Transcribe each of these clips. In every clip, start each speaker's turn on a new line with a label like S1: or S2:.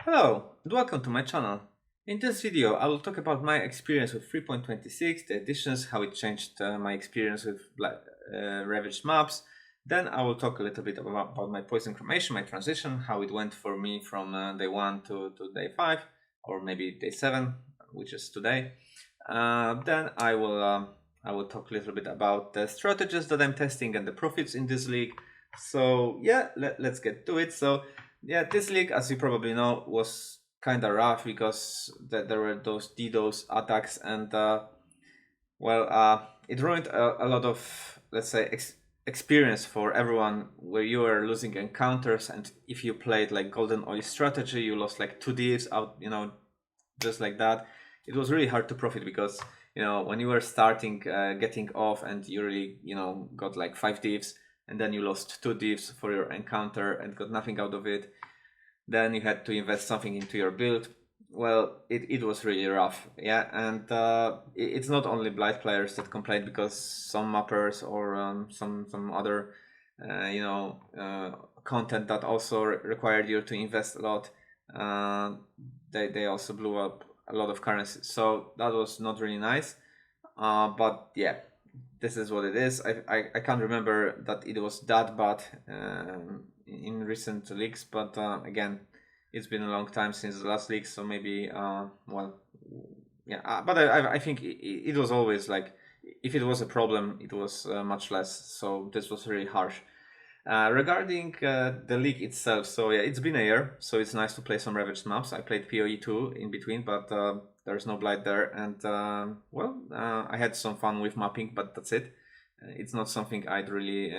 S1: Hello and welcome to my channel. In this video I will talk about my experience with 3.26, the additions, how it changed my experience with ravaged maps. Then I will talk a little bit about my Poison Cremation, my transition, how it went for me from day 1 to day 5 or maybe day 7, which is today. Then I will talk a little bit about the strategies that I'm testing and the profits in this league. So yeah, let's get to it. So yeah, this league, as you probably know, was kind of rough because there were those DDoS attacks, and it ruined a lot of, let's say, experience for everyone, where you were losing encounters, and if you played like Golden Oil strategy, you lost like 2 divs out, just like that. It was really hard to profit because when you were starting, getting off, and you really got like 5 divs, and then you lost 2 divs for your encounter and got nothing out of it. Then you had to invest something into your build. Well, it was really rough, yeah. And it's not only Blight players that complained, because some mappers or some other content that also required you to invest a lot, they also blew up a lot of currency, so that was not really nice. But yeah, this is what it is. I can't remember that it was that bad in recent leaks, but again, it's been a long time since the last leak, so maybe but I think it was always like, if it was a problem, it was much less, so this was really harsh. Regarding the league itself, so yeah, it's been a year, so it's nice to play some Ravaged maps. I played POE 2 in between, but there's no Blight there, and I had some fun with mapping, but that's it. It's not something I'd really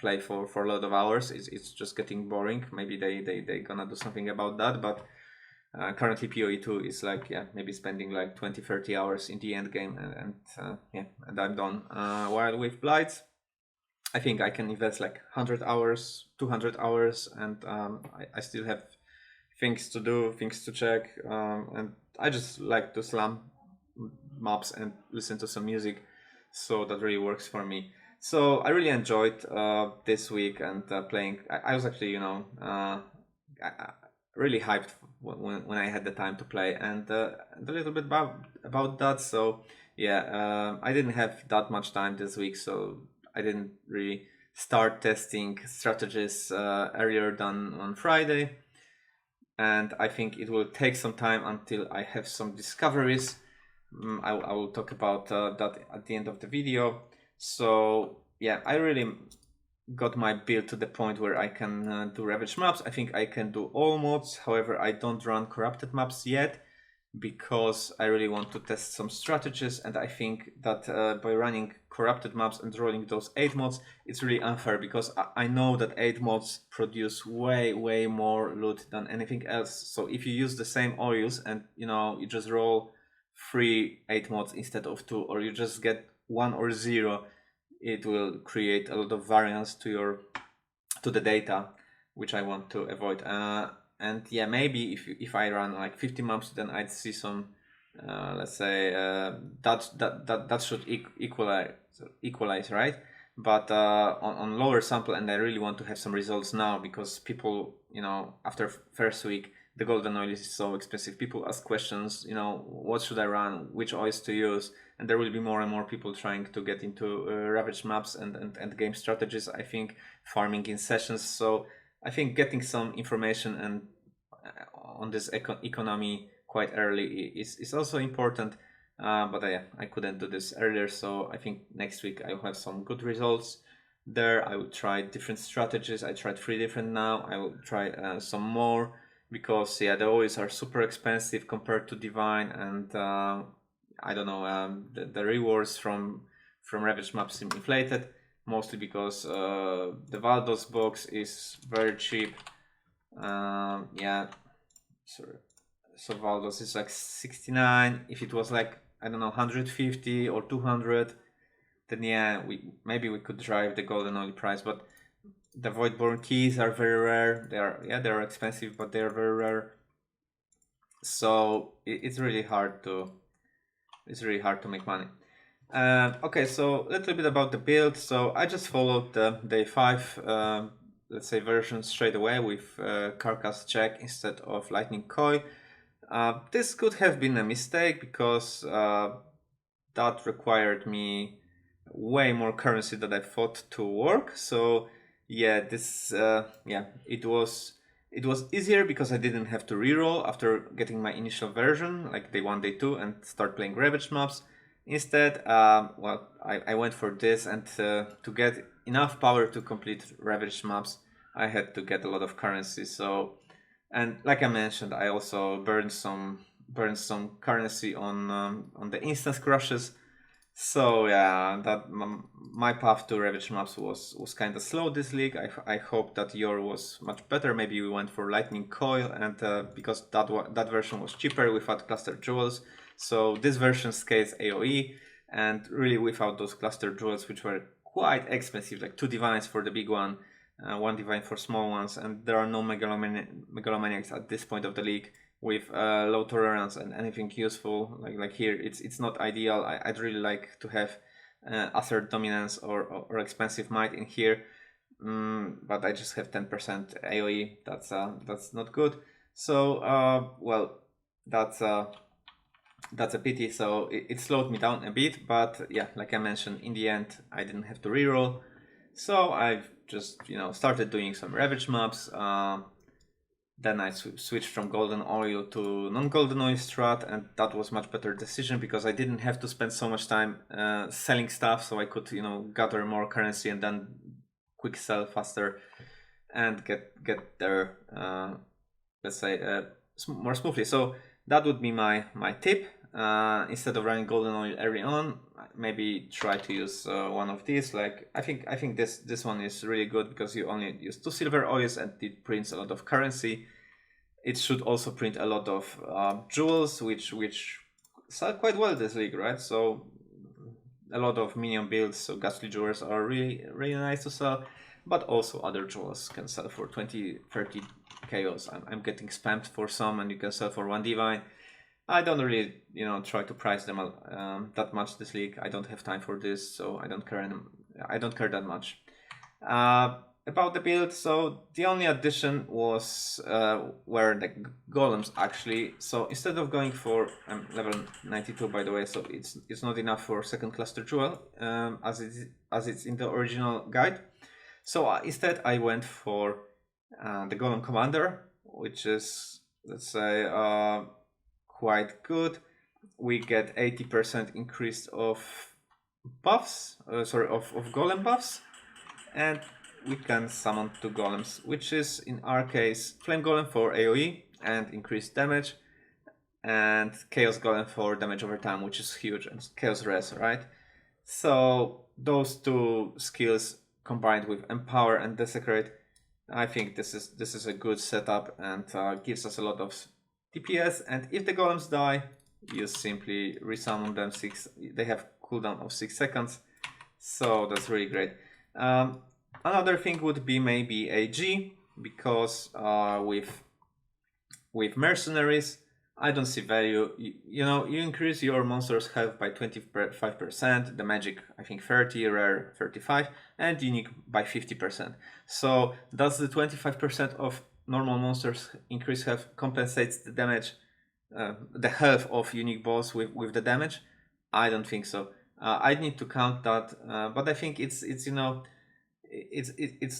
S1: play for a lot of hours. It's just getting boring. Maybe they gonna do something about that, but currently POE 2 is like, yeah, maybe spending like 20-30 hours in the end game, and I'm done. While with Blights, I think I can invest like 100 hours, 200 hours, and I still have things to do, things to check, and I just like to slam maps and listen to some music, so that really works for me. So I really enjoyed this week, and playing. I was actually, really hyped when I had the time to play, and a little bit about that. So yeah, I didn't have that much time this week, so I didn't really start testing strategies earlier than on Friday, and I think it will take some time until I have some discoveries. I will talk about that at the end of the video. So yeah, I really got my build to the point where I can do Ravage maps. I think I can do all mods. However, I don't run corrupted maps yet, because I really want to test some strategies, and I think that by running corrupted maps and rolling those 8 mods, it's really unfair, because I know that 8 mods produce way more loot than anything else. So if you use the same oils and you just roll 8 mods instead of 2, or you just get 1 or 0, it will create a lot of variance to the data, which I want to avoid. And yeah, maybe if I run like 50 maps, then I'd see some, let's say, that should equalize, right? But on lower sample, and I really want to have some results now, because people, after first week, the golden oil is so expensive. People ask questions, what should I run, which oils to use, and there will be more and more people trying to get into ravage maps and game strategies, I think, farming in sessions. So I think getting some information and on this economy quite early is also important. But I couldn't do this earlier, so I think next week I will have some good results there. I will try different strategies. I tried 3 different now. I will try some more, because yeah, the oils are super expensive compared to Divine, and I don't know, the rewards from Ravage maps seem inflated, mostly because the Valdos box is very cheap. Yeah, so Valdos is like 69. If it was like, I don't know, 150 or 200, then yeah, maybe we could drive the golden oil price. But the Voidborn keys are very rare. They're expensive, but they're very rare. So it's really hard to make money. Okay, so a little bit about the build. So I just followed the day 5, let's say, version straight away with carcass check instead of lightning coil. This could have been a mistake because that required me way more currency than I thought to work. So yeah, this it was easier because I didn't have to reroll after getting my initial version, like day 1, day 2, and start playing ravage maps. Instead, well, I went for this, and to get enough power to complete ravage maps, I had to get a lot of currency. So, and like I mentioned, I also burned some currency on the instance crushes. So yeah, that my path to ravage maps was kind of slow this league. I hope that your was much better. Maybe we went for lightning coil, and because that version was cheaper without cluster jewels. So this version scales AOE, and really without those cluster jewels, which were quite expensive, like 2 divines for the big one, 1 divine for small ones, and there are no megalomaniacs at this point of the league with low tolerance and anything useful. Like here, it's not ideal. I'd really like to have assert dominance or expensive might in here, but I just have 10% AOE. That's not good. So well, that's a pity. So it slowed me down a bit, but yeah, like I mentioned, in the end I didn't have to reroll. So I've just started doing some ravage maps. Then I switched from golden oil to non-golden oil strat, and that was much better decision because I didn't have to spend so much time selling stuff, so I could gather more currency and then quick sell faster and get there, let's say, more smoothly. So that would be my tip. Instead of running golden oil early on, maybe try to use one of these. Like I think this one is really good because you only use 2 silver oils and it prints a lot of currency. It should also print a lot of jewels, which sell quite well this league, right? So a lot of minion builds, so ghastly jewels are really nice to sell, but also other jewels can sell for 20-30 chaos. I'm getting spammed for some, and you can sell for 1 divine. I don't really, try to price them that much this league. I don't have time for this, so I don't care that much. About the build, so the only addition was were the golems actually. So instead of going for level 92 by the way, so it's not enough for second cluster jewel as it's in the original guide. So instead I went for the golem commander, which is, let's say, quite good. We get 80% increase of buffs, of golem buffs, and we can summon 2 golems, which is in our case flame golem for AoE and increased damage, and chaos golem for damage over time, which is huge, and chaos res, right? So those 2 skills combined with empower and desecrate, I think this is a good setup and gives us a lot of DPS. And if the golems die, you simply resummon them. They have cooldown of 6 seconds, so that's really great. Another thing would be maybe AG, because with mercenaries, I don't see value. You increase your monster's health by 25%, the magic I think 30, rare 35, and unique by 50%. So does the 25% of normal monsters increase health compensates the damage, the health of unique boss with the damage? I don't think so. I need to count that, but I think it's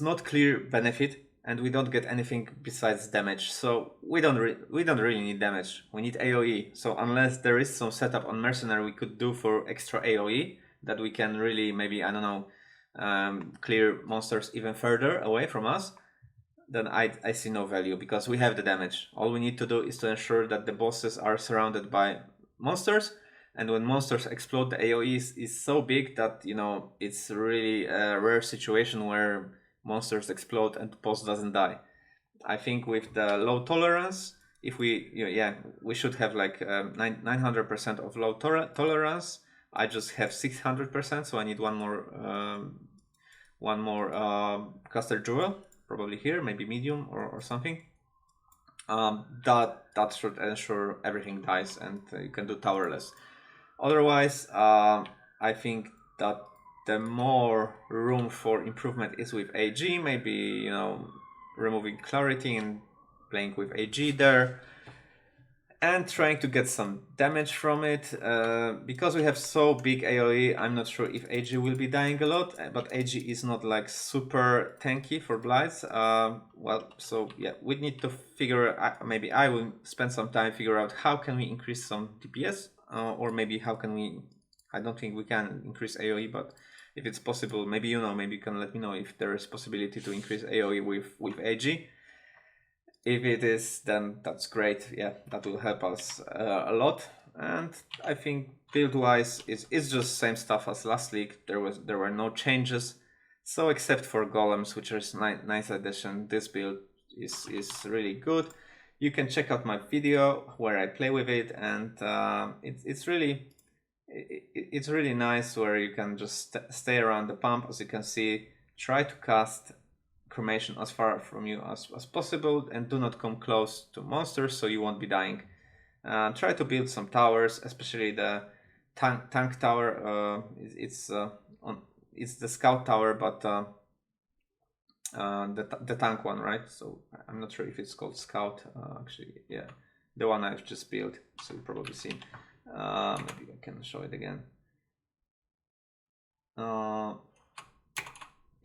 S1: not clear benefit, and we don't get anything besides damage. So we don't really need damage. We need AoE. So unless there is some setup on mercenary we could do for extra AoE that we can really maybe, I don't know, clear monsters even further away from us, then I see no value because we have the damage. All we need to do is to ensure that the bosses are surrounded by monsters, and when monsters explode, the AoE is so big that it's really a rare situation where monsters explode and the boss doesn't die. I think with the low tolerance, if we we should have like 900% of low tolerance. I just have 600%, so I need one more cluster jewel, probably here, maybe medium or something. That should ensure everything dies and you can do towerless. Otherwise, I think that the more room for improvement is with AG, maybe, you know, removing clarity and playing with AG there and trying to get some damage from it. Because we have so big AoE, I'm not sure if AG will be dying a lot, but AG is not like super tanky for Blights. Well, so yeah, we need to figure, maybe I will spend some time figure out how can we increase some DPS, or maybe how can we, I don't think we can increase AoE, but if it's possible, maybe you know, maybe you can let me know if there is possibility to increase AoE with AG. If it is, then that's great. Yeah, that will help us a lot. And I think build-wise, it's just same stuff as last league. There were no changes. So except for golems, which is nice addition, this build is really good. You can check out my video where I play with it, and it's really nice where you can just stay around the pump. As you can see, try to cast cremation as far from you as possible, and do not come close to monsters so you won't be dying. Try to build some towers, especially the tank tower. It's the scout tower, but the tank one, right? So I'm not sure if it's called scout. Actually, yeah, the one I've just built. So you've probably seen. Maybe I can show it again.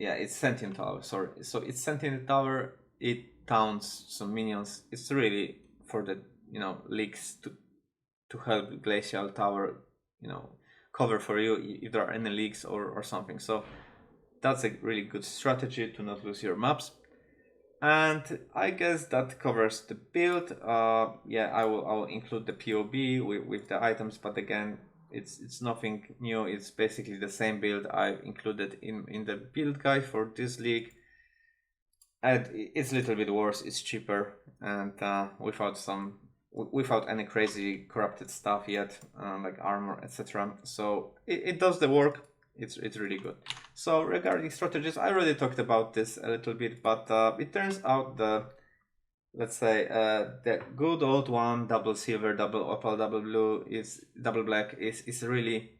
S1: Yeah, it's Sentient Tower, sorry. So it's Sentient Tower, it taunts some minions. It's really for the, you know, leaks to help Glacial Tower, you know, cover for you if there are any leaks or something. So that's a really good strategy to not lose your maps. And I guess that covers the build. Yeah, I will include the POB with the items, but again, it's nothing new. It's basically the same build I've included in the build guide for this league. And it's a little bit worse. It's cheaper and without any crazy corrupted stuff yet, like armor, etc. So it does the work. It's really good. So regarding strategies, I already talked about this a little bit, but it turns out let's say the good old one, double silver, double opal, double blue, is double black is really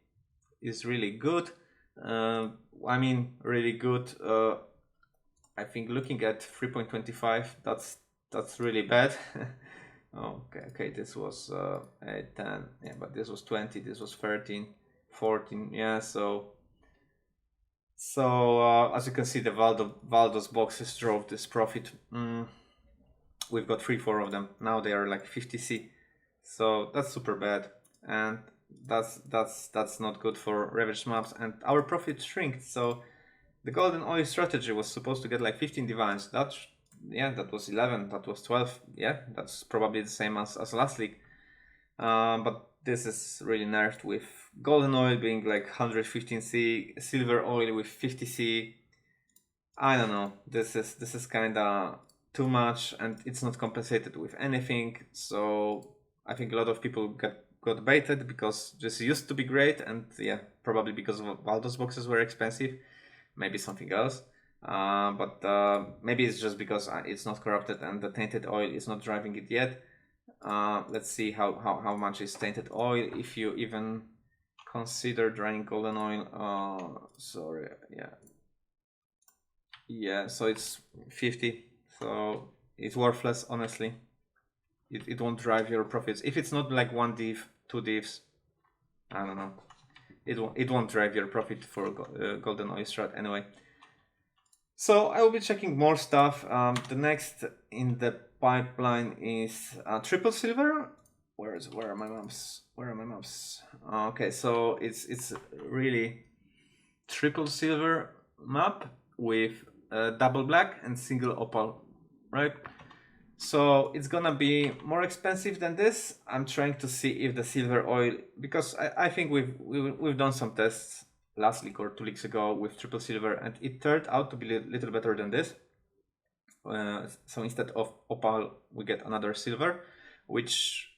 S1: good. I mean, really good. I think looking at 3.25, that's really bad. Okay, this was 8, 10, yeah, but this was 20, this was 13, 14, yeah, so as you can see, the Valdo's boxes drove this profit. We've got 3-4 of them. Now they are like 50C. So that's super bad. And that's not good for Ravaged maps. And our profit shrinks. So the Golden Oil strategy was supposed to get like 15 divines. That was 11. That was 12. Yeah, that's probably the same as last league. But this is really nerfed with Golden Oil being like 115C, Silver Oil with 50C. I don't know. This is kinda too much, and it's not compensated with anything. So I think a lot of people got baited because this used to be great, and yeah, probably because Valdo's boxes were expensive. Maybe something else. But maybe it's just because it's not corrupted and the tainted oil is not driving it yet. Let's see how much is tainted oil if you even consider draining golden oil. Sorry, yeah, so it's 50, so it's worthless, honestly. It won't drive your profits if it's not like 1 div, 2 divs. I don't know, it won't drive your profit for golden oil strat anyway. So I will be checking more stuff. The next in the pipeline is triple silver. Where are my maps? Okay, so it's really triple silver map with double black and single opal, right? So it's gonna be more expensive than this. I'm trying to see if the silver oil, because I think we've done some tests last league or 2 leagues ago with triple silver, and it turned out to be a little better than this. So instead of opal, we get another silver, which,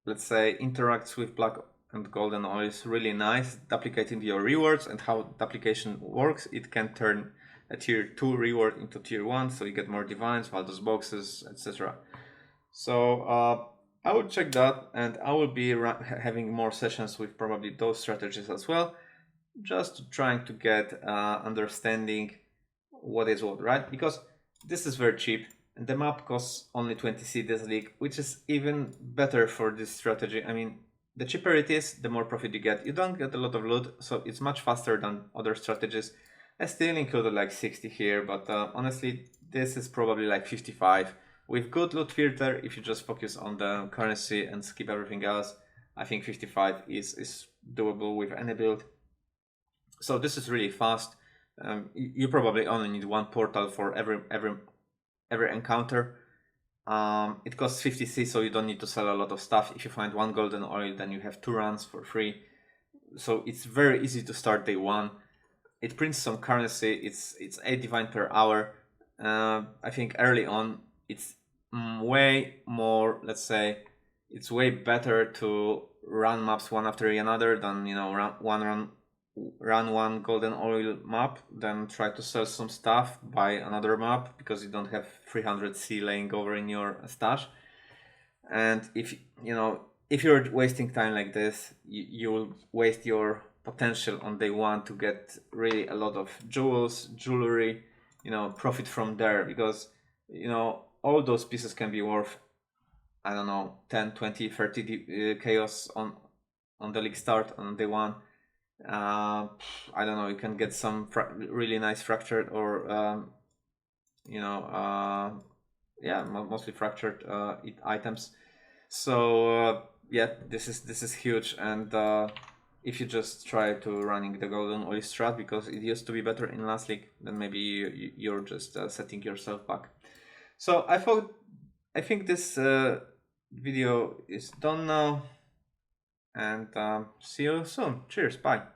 S1: let's say, interacts with black and golden oil is really nice. Duplicating your rewards and how duplication works, it can turn a tier 2 reward into tier 1, so you get more divines, Valdo's boxes, etc. So I will check that, and I will be having more sessions with probably those strategies as well. just trying to get understanding what is what, right? Because this is very cheap and the map costs only 20C this league, which is even better for this strategy. I mean, the cheaper it is, the more profit you get. You don't get a lot of loot, so it's much faster than other strategies. I still included like 60 here, but honestly, this is probably like 55. With good loot filter, if you just focus on the currency and skip everything else, I think 55 is doable with any build. So this is really fast. You probably only need one portal for every encounter. It costs 50C, so you don't need to sell a lot of stuff. If you find one golden oil, then you have 2 runs for free. So it's very easy to start day 1. It prints some currency. It's 8 divine per hour. I think early on it's way more, let's say, it's way better to run maps one after another than, you know, run one golden oil map, then try to sell some stuff, buy another map because you don't have 300C laying over in your stash. And if you're wasting time like this, you will waste your potential on day 1 to get really a lot of jewelry, profit from there, because all those pieces can be worth, I don't know, 10, 20, 30 chaos on the league start on day 1. I don't know, you can get some really nice fractured or yeah, mostly fractured items. So yeah, this is huge. And if you just try to running the golden oil strat because it used to be better in last league, then maybe you're just setting yourself back. So I think this video is done now, and see you soon. Cheers, bye.